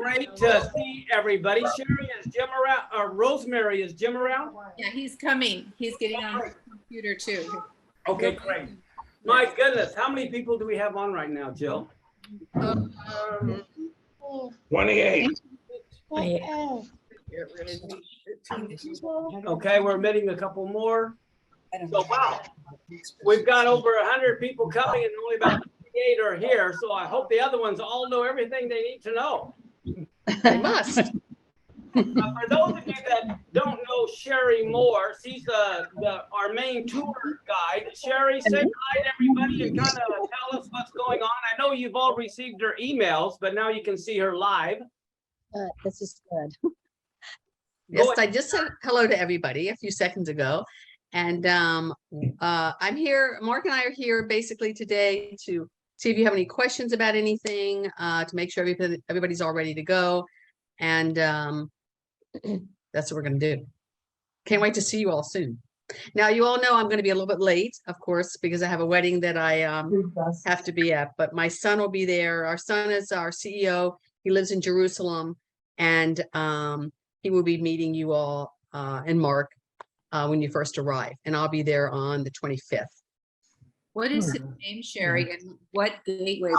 great to see everybody. Sherry, is Jim around? Or Rosemary, is Jim around? Yeah, he's coming. He's getting on the computer too. Okay, great. My goodness, how many people do we have on right now, Jill? 28. Okay, we're admitting a couple more. So wow, we've got over 100 people coming and only about 58 are here. So I hope the other ones all know everything they need to know. They must. For those of you that don't know Sherry Moore, she's our main tour guide. Sherry, say hi to everybody and kind of tell us what's going on. I know you've all received her emails, but now you can see her live. This is good. Yes, I just said hello to everybody a few seconds ago. And I'm here, Mark and I are here basically today to see if you have any questions about anything, to make sure everybody's all ready to go. And that's what we're going to do. Can't wait to see you all soon. Now, you all know I'm going to be a little bit late, of course, because I have a wedding that I have to be at, but my son will be there. Our son is our CEO. He lives in Jerusalem, and he will be meeting you all and Mark when you first arrive, and I'll be there on the 25th. What is his name, Sherry, and what gateway?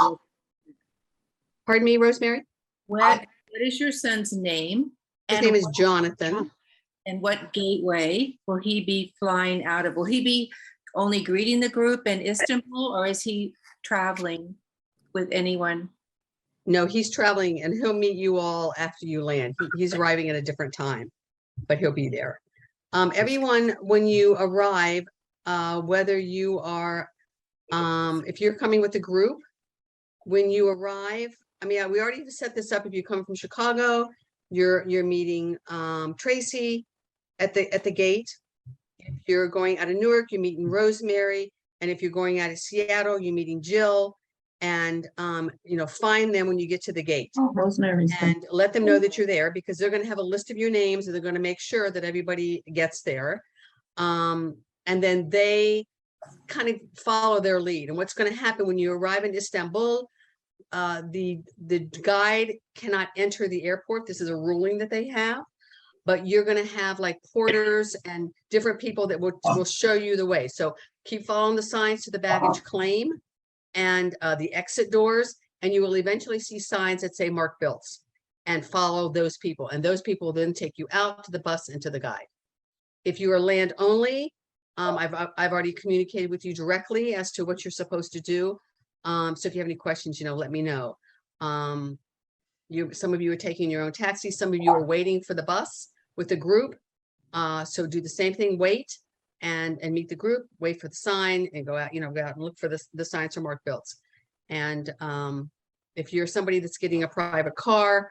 Pardon me, Rosemary? What is your son's name? His name is Jonathan. And what gateway will he be flying out of? Will he be only greeting the group in Istanbul, or is he traveling with anyone? No, he's traveling, and he'll meet you all after you land. He's arriving at a different time, but he'll be there. Everyone, when you arrive, whether you are, if you're coming with a group, when you arrive, I mean, we already set this up. If you come from Chicago, you're meeting Tracy at the gate. If you're going out of Newark, you're meeting Rosemary, and if you're going out of Seattle, you're meeting Jill. And find them when you get to the gate. Rosemary. And let them know that you're there, because they're going to have a list of your names, and they're going to make sure that everybody gets there. And then they kind of follow their lead. And what's going to happen when you arrive in Istanbul, the guide cannot enter the airport. This is a ruling that they have, but you're going to have like porters and different people that will show you the way. So keep following the signs to the baggage claim and the exit doors, and you will eventually see signs that say Mark Biltz, and follow those people. And those people will then take you out to the bus and to the guide. If you are land only, I've already communicated with you directly as to what you're supposed to do. So if you have any questions, let me know. Some of you are taking your own taxi. Some of you are waiting for the bus with the group. So do the same thing, wait. And meet the group, wait for the sign, and go out, go out and look for the signs from Mark Biltz. And if you're somebody that's getting a private car,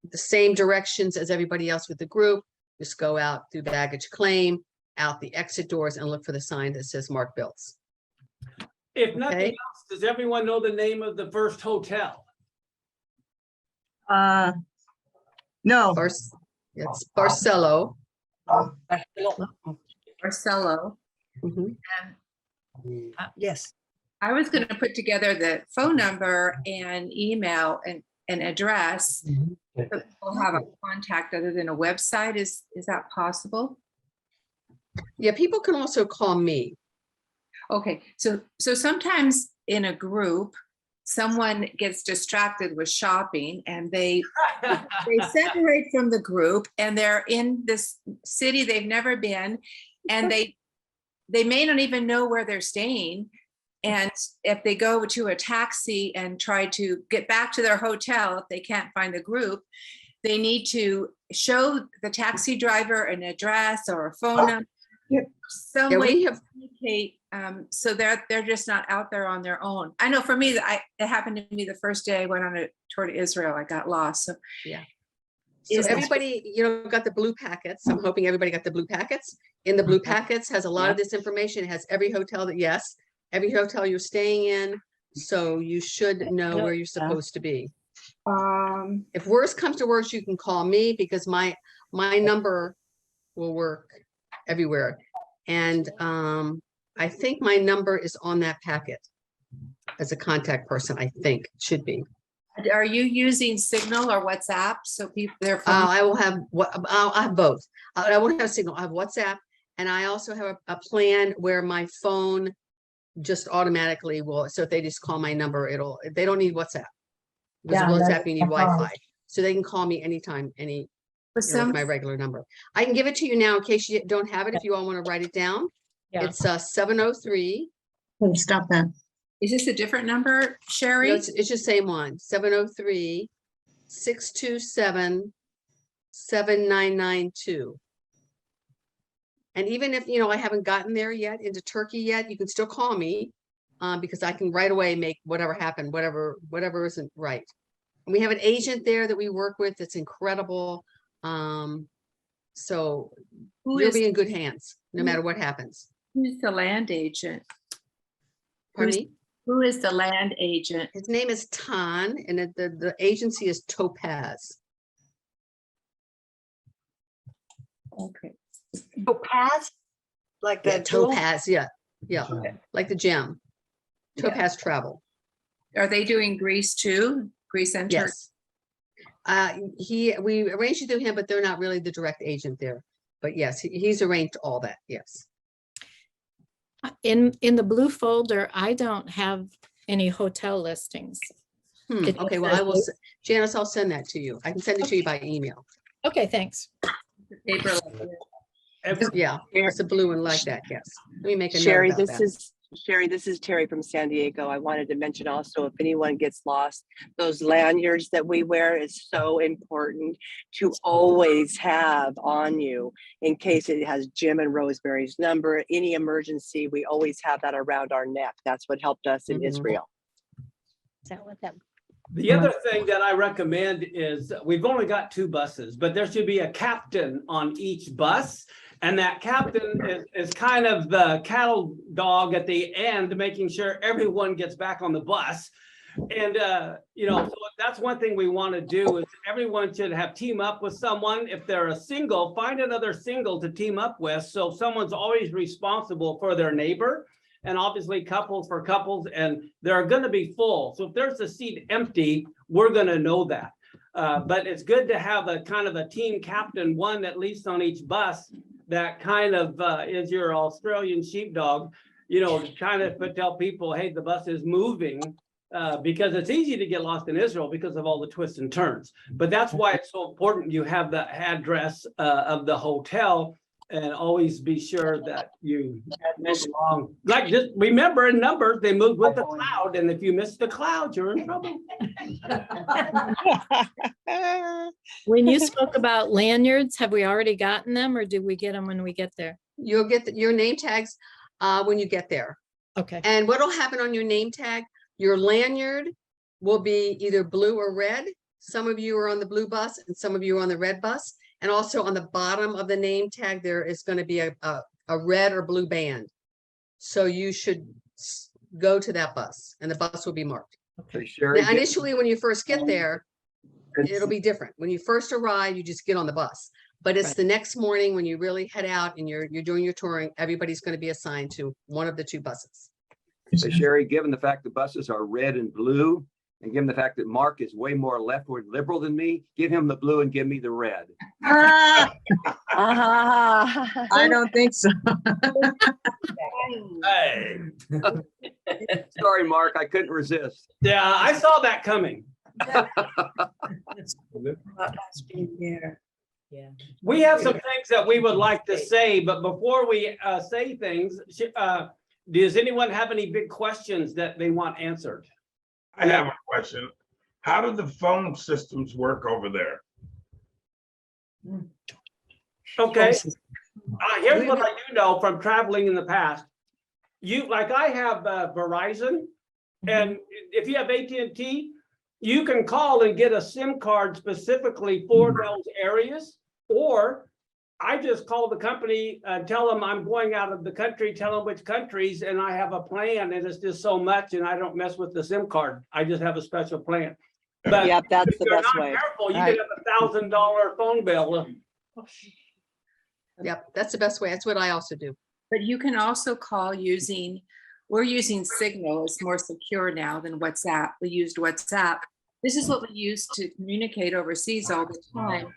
the same directions as everybody else with the group, just go out through baggage claim, out the exit doors, and look for the sign that says Mark Biltz. If nothing else, does everyone know the name of the first hotel? No. It's Barcelo. Marcelo. Yes. I was going to put together the phone number and email and address. So we'll have a contact other than a website. Is that possible? Yeah, people can also call me. Okay, so sometimes in a group, someone gets distracted with shopping, and they separate from the group, and they're in this city they've never been, and they may not even know where they're staying. And if they go to a taxi and try to get back to their hotel, if they can't find the group, they need to show the taxi driver an address or a phone number, some way to communicate, so they're just not out there on their own. I know for me, it happened to me the first day I went on a tour to Israel. I got lost. So yeah. So everybody, got the blue packets. I'm hoping everybody got the blue packets. In the blue packets has a lot of this information. It has every hotel every hotel you're staying in. So you should know where you're supposed to be. If worse comes to worse, you can call me, because my number will work everywhere. And I think my number is on that packet as a contact person. I think it should be. Are you using Signal or WhatsApp? So people, their phone, I will have, I have both. I won't have Signal, I have WhatsApp, and I also have a plan where my phone just automatically will, so if they just call my number, they don't need WhatsApp. Because Yeah, WhatsApp, that's you need the phone. Wi-Fi, so they can call me anytime, for with some, my regular number. I can give it to you now in case you don't have it, if you all want to write it down. Yeah. It's 703, Hey, stop that. is this a different number, no, Sherry? it's the same one, 703-627-7992. And even if, I haven't gotten there yet, into Turkey yet, you can still call me, because I can right away make whatever happen, whatever isn't right. And we have an agent there that we work with that's incredible. So Who you'll is, be in good hands, no matter what happens. who's the land agent? Pardon Who's- me? Who is the land agent? His name is Tan, and the agency is Topaz. Okay. Topaz? Like Yeah, the jewel? Topaz, yeah, like the gem. Topaz Travel, Are they doing Greece too? Greece and Turkey? yes. We arranged it through him, but they're not really the direct agent there. But yes, he's arranged all that, yes. In the blue folder, I don't have any hotel listings. It Okay, well, says I will, Luke. Janice, I'll send that to you. I can send it to you by email. Okay, thanks. Paper like this. Yeah, it's a blue one like that, yes. Let me make a note Sherry, about that. this is Terry from San Diego. I wanted to mention also, if anyone gets lost, those lanyards that we wear is so important to always have on you in case it has Jim and Rosemary's number. Any emergency, we always have that around our neck. That's what helped us in Mhm. Israel. Is that what that? The other thing that I recommend is, we've only got 2 buses, but there should be a captain on each bus. And that captain is kind of the cattle dog at the end, making sure everyone gets back on the bus. And, so that's one thing we want to do, is everyone should have team up with someone. If they're a single, find another single to team up with. So someone's always responsible for their neighbor, and obviously couples for couples, and they're going to be full. So if there's a seat empty, we're going to know that. But it's good to have a kind of a team captain, one at least on each bus, that kind of is your Australian sheepdog, to kind of tell people, hey, the bus is moving, because it's easy to get lost in Israel because of all the twists and turns. But that's why it's so important you have the address of the hotel, and always be sure that you move along. Like, just remember, in Numbers, they moved with the cloud, and if you miss the cloud, you're in trouble. When you spoke about lanyards, have we already gotten them, or do we get them when we get there? You'll get your name tags when you get there. Okay, And what'll happen on your name tag, your lanyard will be either blue or red. Some of you are on the blue bus and some of you are on the red bus. And also on the bottom of the name tag, there is going to be a red or blue band. So you should go to that bus and the bus will be marked. Sherry, Now, initially, when you first get there, It's- it'll be different. When you first arrive, you just get on the bus. But it's Right. the next morning when you really head out and you're doing your touring, everybody's going to be assigned to one of the 2 buses. So Sherry, given the fact the buses are red and blue, and given the fact that Mark is way more leftward liberal than me, give him the blue and give me the red. Ah, Ah. I don't think so. Hey, Sorry, Mark, I couldn't resist. yeah, I saw that coming. We have some things that we would like to say, but before we say things, does anyone have any big questions that they want answered? I have a question. How do the phone systems work over there? Okay, here's what I do know from traveling in the past. I have Verizon, and if you have AT&T, you can call and get a SIM card specifically for those areas, or I just call the company, tell them I'm going out of the country, tell them which countries, and I have a plan, and it's just so much, and I don't mess with the SIM card. I just have a special plan. But Yep, that's if the you're best not way. careful, you Right. could have $1,000 phone bill. Yep, that's the best way. That's what I also do. But you can also call we're using Signal. It's more secure now than WhatsApp. We used WhatsApp This is what we use to communicate overseas all the time.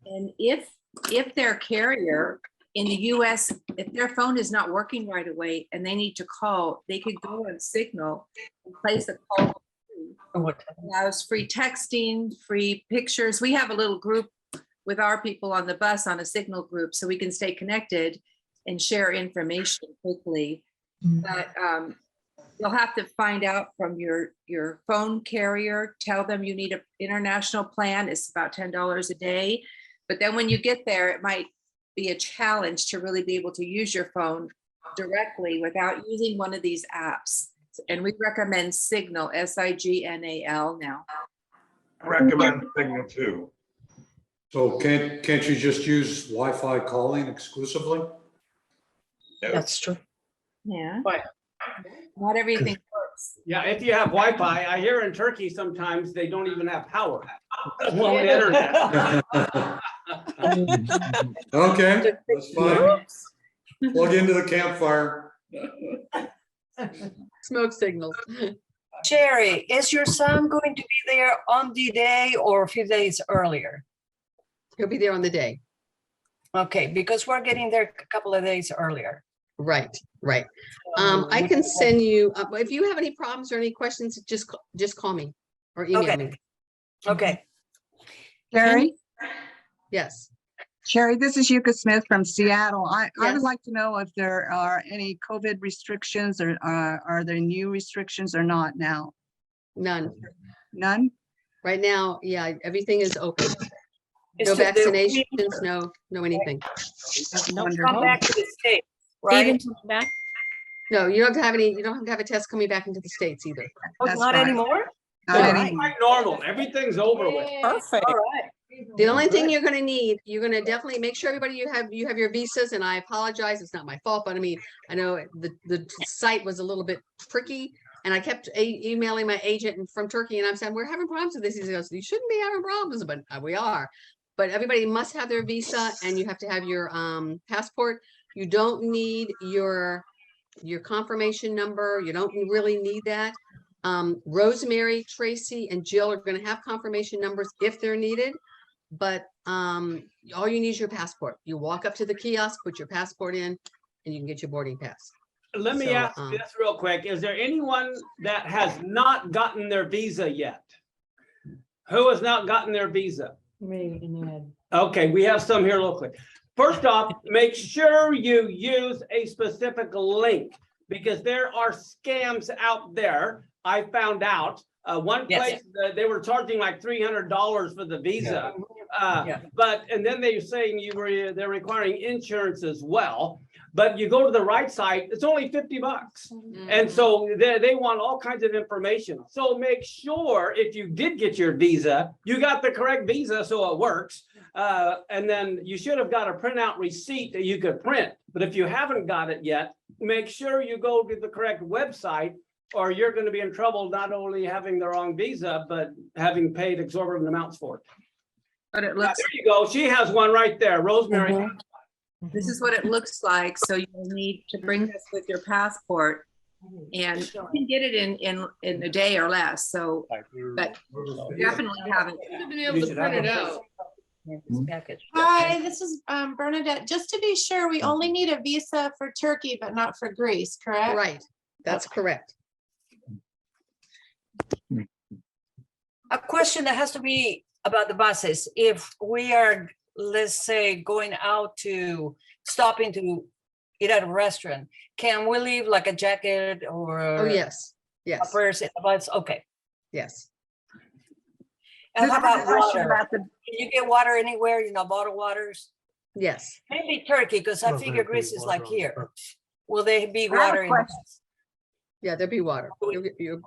And if their carrier in the US, if their phone is not working right away and they need to call, they could go on Signal and place a call. Allows free texting, free pictures. We have a little group with our people on the bus on a Signal group, so we can stay connected and share information quickly. But you'll have to find out from your phone carrier, tell them you need an international plan. It's about $10 a day. But then when you get there, it might be a challenge to really be able to use your phone directly without using one of these apps. And we recommend Signal, Signal now. I recommend Signal too. So can't you just use Wi-Fi calling exclusively? That's true. Yeah. Right. Not everything works. Yeah, if you have Wi-Fi, I hear in Turkey sometimes they don't even have power. Well, internet. Okay, that's fine. Plug into the campfire. Smoke signals. Sherry, is your son going to be there on the day or a few days earlier? He'll be there on the day. Okay, because we're getting there a couple of days earlier. Right, right. I can send you, if you have any problems or any questions, just call me or email Okay. me. Okay. Sherry, Yes. Sherry, this is Yuka Smith from Seattle. I Yes. would like to know if there are any COVID restrictions or are there new restrictions or not now? None. None? Right now, yeah, everything is open. It's No just that we vaccinations, no anything. That's Come wonderful. back to the state, Even right? to the back. No, you don't have any, you don't have to have a test coming back into the States either. Oh, That's not fine. anymore? Not All anymore. It's like normal. Everything's over with. Perfect. All right. The only thing you're gonna need, you're gonna definitely make sure everybody you have your visas, and I apologize, it's not my fault, but I mean, I know the site was a little bit tricky. And I kept emailing my agent from Turkey and I'm saying, we're having problems with this. He goes, you shouldn't be having problems, but we are. But everybody must have their visa and you have to have your passport. You don't need your confirmation number. You don't really need that. Rosemary, Tracy, and Jill are gonna have confirmation numbers if they're needed. But all you need is your passport. You walk up to the kiosk, put your passport in, and you can get your boarding pass. Let me So, ask this real quick. Is there anyone that has not gotten their visa yet? Who has not gotten their visa? Me and Ed. Okay, we have some here locally. First off, make sure you use a specific link because there are scams out there. I found out one Yes. place they were charging like $300 for the visa. Yeah. But and then they were saying they're requiring insurance as well. But you go to the right site, it's only $50. And so they want all kinds of information. So make sure if you did get your visa, you got the correct visa so it works. And then you should have got a printout receipt that you could print. But if you haven't got it yet, make sure you go to the correct website or you're going to be in trouble not only having the wrong visa, but having paid exorbitant amounts for it. But it Now, looks, there you go. She has one right there, Rosemary. this is what it looks like. So you'll need to bring this with your passport. And you can get it in a day or less. So, but definitely have it. Should be able to print it out. Package. Hi, this is Bernadette. Just to be sure, we only need a visa for Turkey, but not for Greece, correct? Right, that's correct. A question that has to be about the buses. If we are, let's say, going out to stopping to eat at a restaurant, can we leave like a jacket or Oh, yes, a yes, purse in the bus? Okay. yes. And how about water? About the- Can you get water anywhere, bottled waters? Yes, Maybe Turkey, because I figure Greece is like here. Will there be have a water in the question. bus? yeah, there'll be water. You'll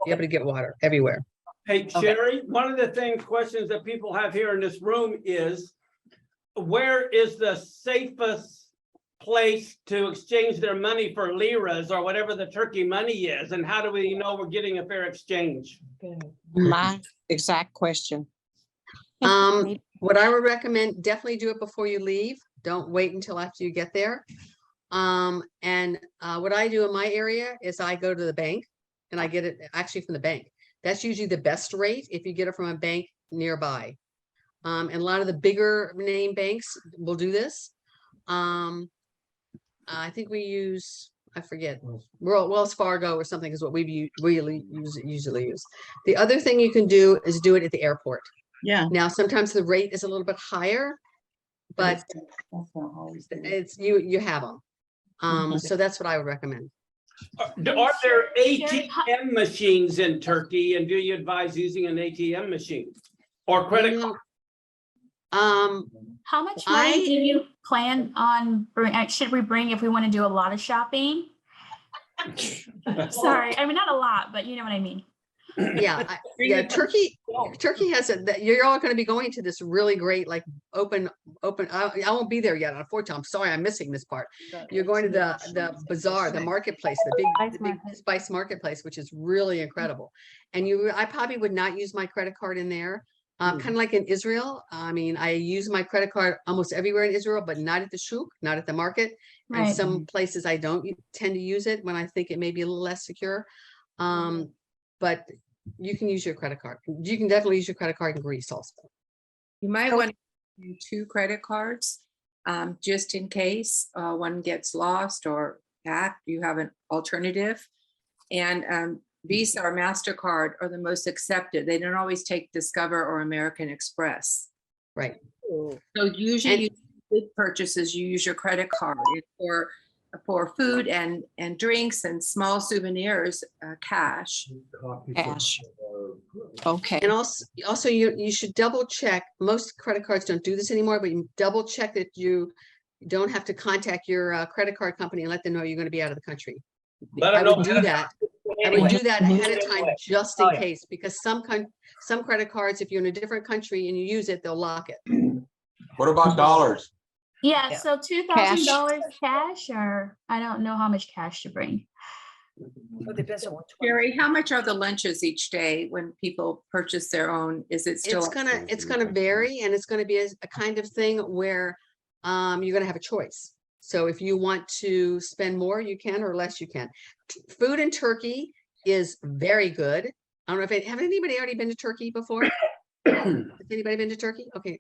be able to get water everywhere. Hey, Sherry, one of the questions that people have here in this room is, where is the safest place to exchange their money for liras or whatever the Turkey money is? And how do we know we're getting a fair exchange? My exact question. What I would recommend, definitely do it before you leave. Don't wait until after you get there. And what I do in my area is I go to the bank and I get it actually from the bank. That's usually the best rate if you get it from a bank nearby. And a lot of the bigger name banks will do this. I think we use, I forget, Wells Fargo or something is what we usually use. The other thing you can do is do it at the airport. Yeah. Now, sometimes the rate is a little bit higher, but it's you have them. So that's what I would recommend. Are there ATM machines in Turkey, and do you advise using an ATM machine or credit card? How much money do you plan on should we bring if we want to do a lot of shopping? Sorry, I mean, not a lot, but you know what I mean. Yeah, Turkey has you're all going to be going to this really great, like open. I won't be there yet, unfortunately. I'm sorry, I'm missing this part. You're going to the bazaar, the marketplace, the big spice marketplace, which is really incredible. And I probably would not use my credit card in there. Kind of like in Israel. I mean, I use my credit card almost everywhere in Israel, but not at the shuk, not at the market. Right. And some places I don't tend to use it when I think it may be a little less secure. But you can use your credit card. You can definitely use your credit card in Greece also. You might want to do 2 credit cards, just in case one gets lost or hacked. You have an alternative. And Visa or MasterCard are the most accepted. They don't always take Discover or American Express. Right. So usually big purchases, you use your credit card. For food and drinks and small souvenirs, cash. Cash. Okay. And also you should double check. Most credit cards don't do this anymore, but you double check that you don't have to contact your credit card company and let them know you're going to be out of the country. I would do that. I would do that ahead of time just in case, because some credit cards, if you're in a different country and you use it, they'll lock it. What about dollars? Yeah, so $2,000 cash, or I don't know how much cash to bring. It depends on what. Jerry, how much are the lunches each day when people purchase their own? Is it still? It's gonna vary, and it's gonna be a kind of thing where you're gonna have a choice. So if you want to spend more, you can, or less you can. Food in Turkey is very good. I don't know if have anybody already been to Turkey before? Has anybody been to Turkey? Okay.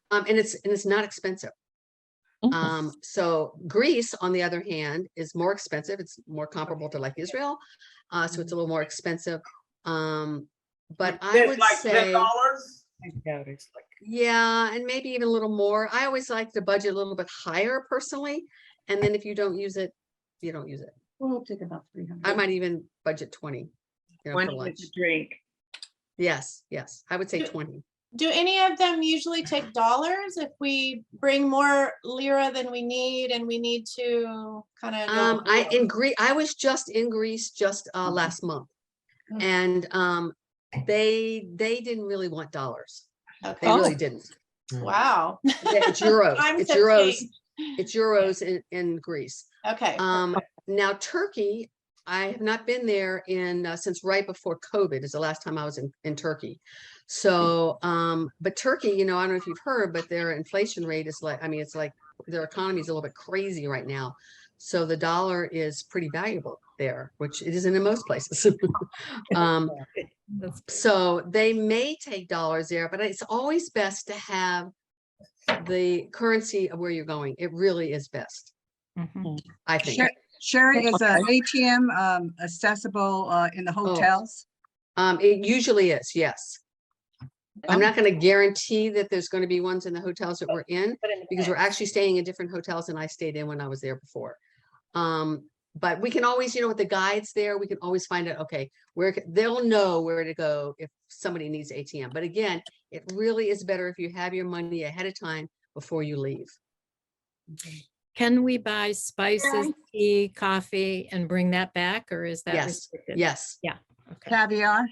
And it's not expensive. So Greece, on the other hand, is more expensive. It's more comparable to like Israel. So it's a little more expensive. But I would like say $10? yeah, and maybe even a little more. I always like to budget a little bit higher personally. And then if you don't use it, you don't use it. We'll take about 300. I might even budget 20, for 20 lunch. with a drink. Yes, I would say 20. Do any of them usually take dollars if we bring more lira than we need and we need to kind of I was just in Greece last month, and they didn't really want dollars. Okay. They really didn't. Wow. It's euros. Times It's have euros. changed. It's euros in Greece. Okay. Now Turkey, I have not been there since right before COVID is the last time I was in Turkey. So, but Turkey, I don't know if you've heard, but their inflation rate is it's like their economy is a little bit crazy right now. So the dollar is pretty valuable there, which it isn't in most places. So they may take dollars there, but it's always best to have the currency of where you're going. It really is best, I think. Sherry, is an ATM accessible in the hotels? It usually is, yes. I'm not going to guarantee that there's going to be ones in the hotels that we're in, because we're actually staying in different hotels than I stayed in when I was there before. But we can always, with the guides there, we can always find out, okay, they'll know where to go if somebody needs ATM. But again, it really is better if you have your money ahead of time before you leave. Can we buy spices, tea, coffee, and bring that back, or is that restricted? Yes. Yeah. Okay. Caviar?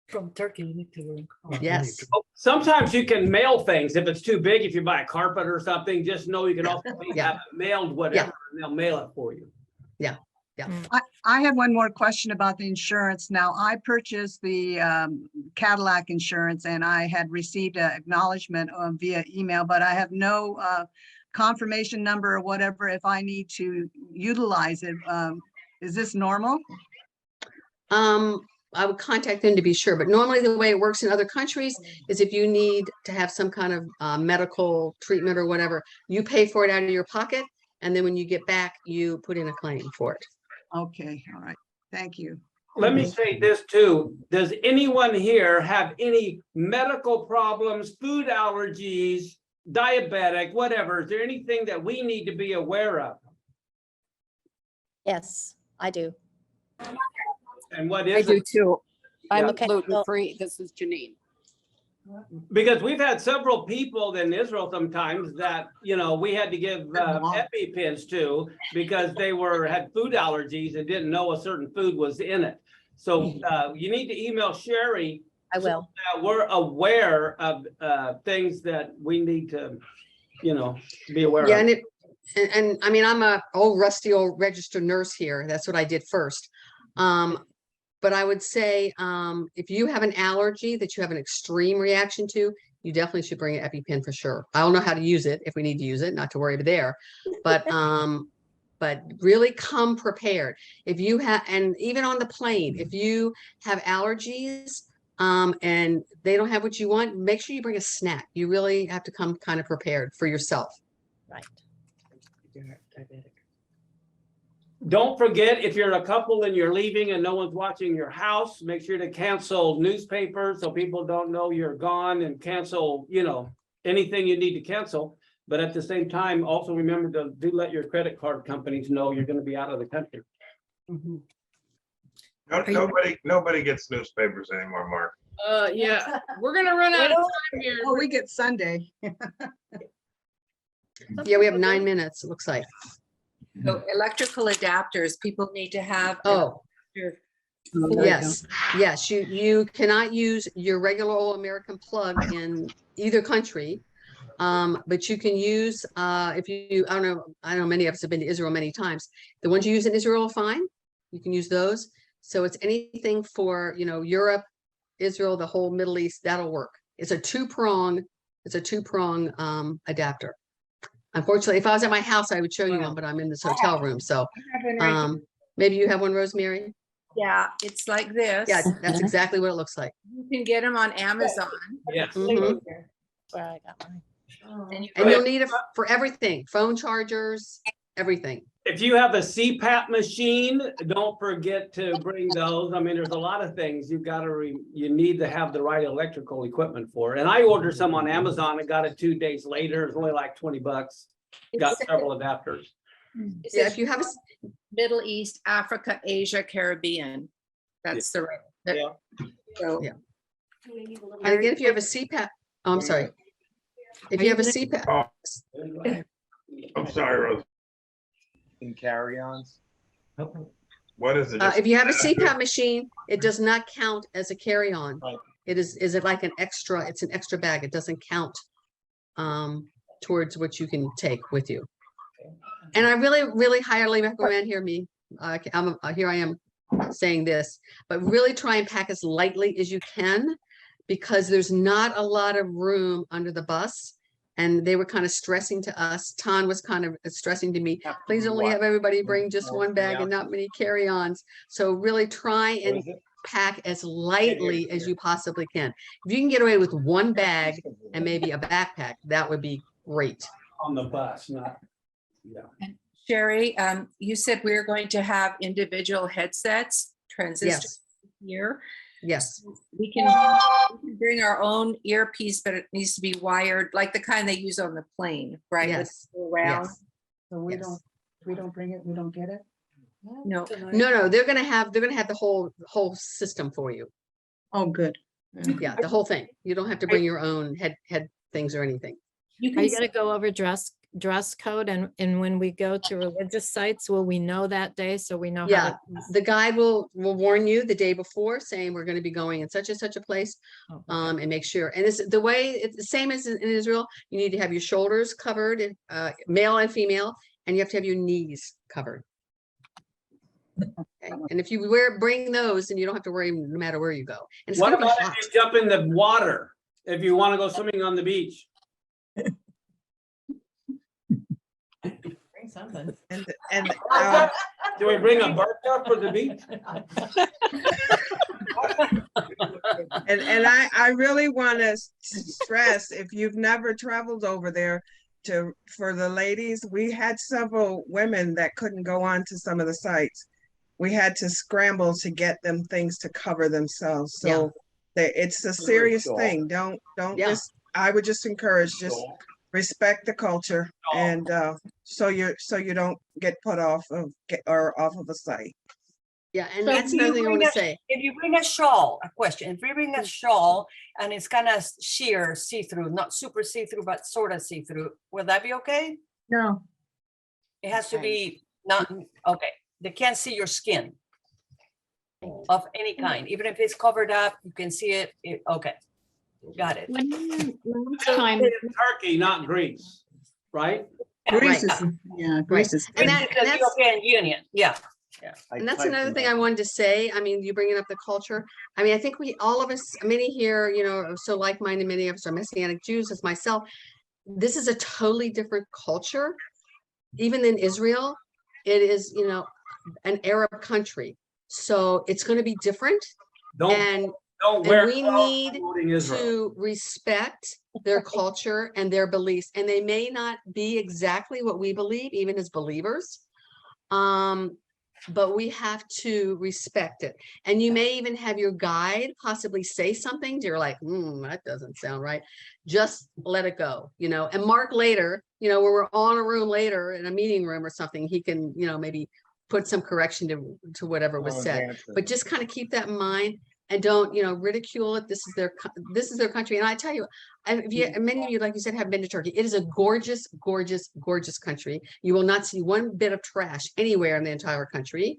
From Turkey, you need to. Yes. Sometimes you can mail things. If it's too big, if you buy a carpet or something, just know you can also have it mailed, whatever, and they'll mail it for you. Yeah. I have one more question about the insurance. Now, I purchased the Cadillac insurance and I had received an acknowledgement via email, but I have no confirmation number or whatever if I need to utilize it. Is this normal? would contact them to be sure. But normally the way it works in other countries is if you need to have some kind of medical treatment or whatever, you pay for it out of your pocket. And then when you get back, you put in a claim for it. Okay, all right. Thank you. Let me say this too. Does anyone here have any medical problems, food allergies, diabetic, whatever? Is there anything that we need to be aware of? Yes, I do. And what I is do it? too. I'm Okay, gluten well- free. This is Janine. Because we've had several people in Israel sometimes that, you know, we had to give EpiPens to because they had food allergies and didn't know a certain food was in it. So you need to email Sherry. I will. So that we're aware of things that we need to, you know, be aware Yeah, of. and I mean, I'm a rusty old registered nurse here. That's what I did first. But I would say, if you have an allergy that you have an extreme reaction to, you definitely should bring an EpiPen for sure. I don't know how to use it if we need to use it, not to worry there. But really come prepared. If you have, and even on the plane, if you have allergies and they don't have what you want, make sure you bring a snack. You really have to come kind of prepared for yourself. Right. Don't forget, if you're a couple and you're leaving and no one's watching your house, make sure to cancel newspapers so people don't know you're gone, and cancel, you know, anything you need to cancel. But at the same time, also remember to let your credit card companies know you're going to be out of the country. Nobody gets newspapers anymore, Mark. Yeah, we're gonna run out of time here. Oh, we get Sunday. Yeah, we have 9 minutes, it looks like. So electrical adapters, people need to have. Oh, yes, yes, you cannot use your regular old American plug in either country. But you can use, if you, I know many of us have been to Israel many times. The ones you use in Israel are fine. You can use those. So it's anything for, you know, Europe, Israel, the whole Middle East, that'll work. It's a two-prong adapter. Unfortunately, if I was at my house, I would show you one, but I'm in this hotel room. So maybe you have one, Rosemary? Yeah, it's like this. Yeah, that's exactly what it looks like. You can get them on Amazon. Yes. Mhm. Where I got mine. And you'll need it for everything, phone chargers, everything. If you have a CPAP machine, don't forget to bring those. I mean, there's a lot of things you've got to, you need to have the right electrical equipment for. And I ordered some on Amazon and got it 2 days later. It's only like $20. Got several adapters. Yeah, if you have a, Middle East, Africa, Asia, Caribbean. That's the right. Yeah. So, yeah. And again, if you have a CPAP, oh, I'm sorry. If you have a CPAP, Oh, I'm sorry, Rose. In carry-ons. What is it? if you have a CPAP machine, it does not count as a carry-on. It is it like an extra, it's an extra bag. It doesn't count towards what you can take with you. And I really highly recommend, here I am saying this, but really try and pack as lightly as you can, because there's not a lot of room under the bus. And they were kind of stressing to us. Tan was kind of stressing to me, please only have everybody bring just one bag and not many carry-ons. So really try and pack as lightly as you possibly can. If you can get away with one bag and maybe a backpack, that would be great. On the bus, not, yeah. Sherry, you said we were going to have individual headsets, transistors here. Yes. We can bring our own earpiece, but it needs to be wired, like the kind they use on the plane, right? Yes. Around. Yes. So we don't bring it, we don't get it? No. No, they're gonna have the whole system for you. Oh, good. Yeah, the whole thing. You don't have to bring your own head things or anything. Are you gonna go over dress code, and when we go to religious sites, will we know that day so we know how Yeah, to? the guide will warn you the day before, saying we're going to be going in such and such a place, Oh, okay. and make sure. And it's the way, it's the same as in Israel. You need to have your shoulders covered, male and female, and you have to have your knees covered. Okay. And if you bring those, then you don't have to worry no matter where you go. And it's What gonna be about hot. if you jump in the water? If you want to go swimming on the beach? Bring something. And Do we bring a burqa for the beach? And I really want to stress, if you've never traveled over there, for the ladies, we had several women that couldn't go on to some of the sites. We had to scramble to get them things to cover themselves. So it's a serious thing. Don't just, I would just encourage, just respect the culture, and so you don't get put off of off of a site. Yeah, and So that's if another you thing I bring want to a- say. If you bring a shawl, a question, if you bring a shawl and it's kind of sheer, see-through, not super see-through, but sort of see-through, will that be okay? No. It has to be not, okay, they can't see your skin of any kind, even if it's covered up, you can see it, okay, got it. Last time. Turkey, not Greece, right? Greece is, yeah, Greece is. And It's the European Union, yeah. And that's another thing I wanted to say. I mean, you bringing up the culture. I mean, I think all of us, many here, are so like-minded. Many of us are Messianic Jews, as myself. This is a totally different culture. Even in Israel, it is, an Arab country. So it's going to be different. And we need to respect their culture and their beliefs. And they may not be exactly what we believe, even as believers. But we have to respect it. And you may even have your guide possibly say something. You're like, that doesn't sound right. Just let it go, and Mark later, when we're on a room later in a meeting room or something, he can, maybe put some correction to whatever was said. But just kind of keep that in mind and don't, ridicule it. This is their country. And I tell you, many of you, like you said, have been to Turkey. It is a gorgeous, gorgeous, gorgeous country. You will not see one bit of trash anywhere in the entire country.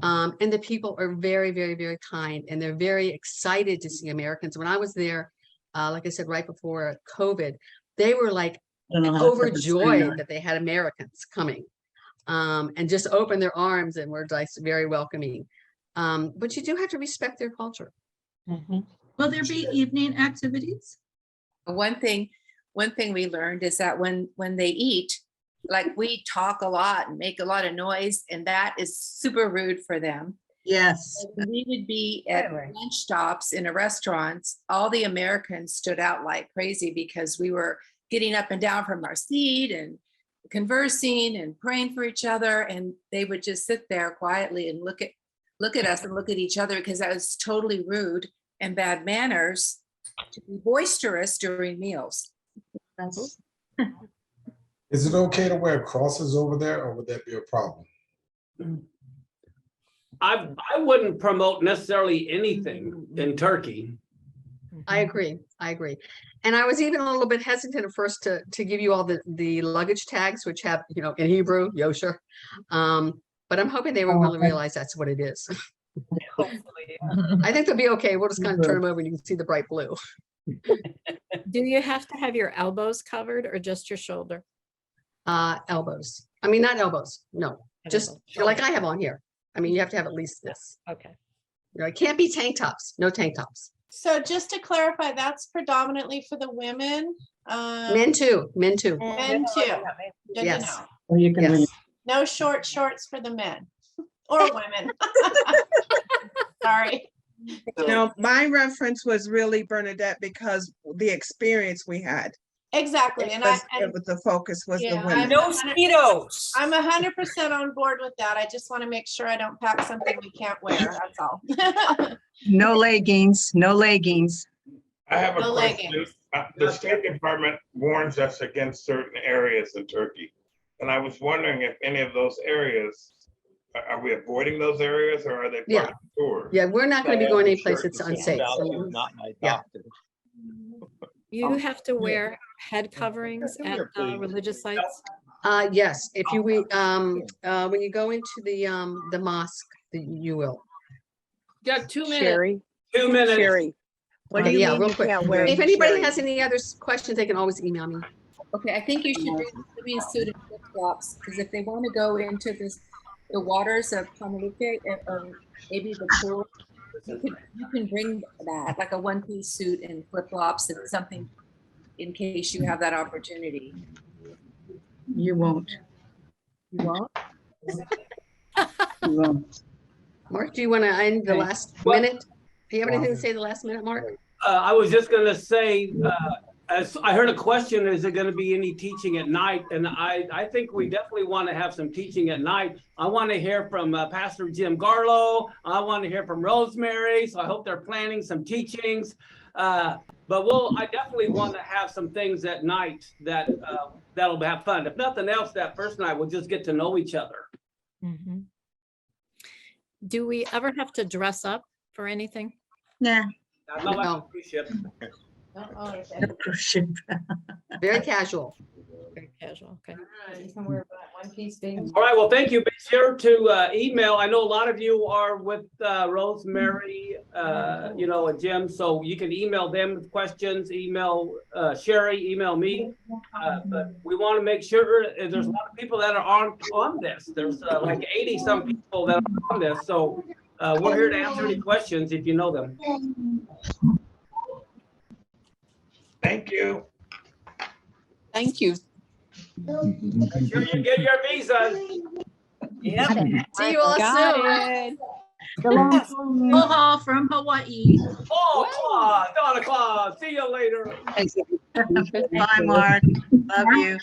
And the people are very, very, very kind, and they're very excited to see Americans. When I was there, like I said, right before COVID, they were like overjoyed that they had Americans coming, and just opened their arms and were like very welcoming. But you do have to respect their culture. Will there be evening activities? One thing we learned is that when they eat, like, we talk a lot and make a lot of noise, and that is super rude for them. Yes. When we would be at lunch stops in a restaurant, all the Americans stood out like crazy because we were getting up and down from our seat and conversing and praying for each other, and they would just sit there quietly and look at us and look at each other, because that was totally rude and bad manners to be boisterous during meals. Is it okay to wear crosses over there, or would that be a problem? I wouldn't promote necessarily anything in Turkey. I agree. And I was even a little bit hesitant at first to give you all the luggage tags, which have, in Hebrew, Yosher. But I'm hoping they will really realize that's what it is. Hopefully. I think they'll be okay. We'll just kind of turn them over and you can see the bright blue. Do you have to have your elbows covered or just your shoulder? Elbows. I mean, not elbows. No, just like I have on here. I mean, you have to have at least this. Okay. It can't be tank tops. No tank tops. So just to clarify, that's predominantly for the women. Men too. Men too. Good Yes. to know. Well, you can Yes. No short shorts for the men or women. Sorry. No, my reference was really Bernadette, because the experience we had. Exactly. And the focus was the women. I'm No mosquitoes. I'm 100% on board with that. I just want to make sure I don't pack something we can't wear. That's all. No leggings, no leggings. I have a No question. leggings. The State Department warns us against certain areas in Turkey. And I was wondering if any of those areas, are we avoiding those areas, or are they part of the tour? Yeah, we're not going to be going any place that's unsafe. So, Not my yeah. doctor. You have to wear head coverings at religious sites? Yes, if you when you go into the mosque, you will. Got 2 minutes. Sherry, 2 minutes. Sherry, what do you Yeah, mean real you quick. can't wear? If anybody Sherry? has any other questions, they can always email me. Okay, I think you should bring a swimming suit and flip-flops, because if they want to go into the waters of Pamaluke, or maybe the pool, you can bring that, like a one-piece suit and flip-flops and something in case you have that opportunity. You won't. You won't? Mark, do you want to end the Okay. last Well- minute? Do you have anything to say the last minute, Mark? I was just gonna say, as I heard a question, is there gonna be any teaching at night? And I think we definitely want to have some teaching at night. I want to hear from Pastor Jim Garlow. I want to hear from Rosemary. So I hope they're planning some teachings. But I definitely want to have some things at night that that'll have fun. If nothing else, that first night we'll just get to know each other. Mhm. Do we ever have to dress up for anything? Yeah. Not like No. a cruise ship. Very casual. Very casual, okay. You can wear one piece thing. All right, well, thank you. Be sure to email. I know a lot of you are with Rosemary, and Jim, so you can email them with questions, email Sherry, email me. But we want to make sure there's a lot of people that are on this. There's like 80 some people that are on this. So we're here to answer any questions if you know them. Thank you. Thank you. Make sure you get your visas. Yep. See you all Got soon. it. Aloha from Hawaii. Oh, Claus, Donna Claus. See you later. Bye, Mark. Love you.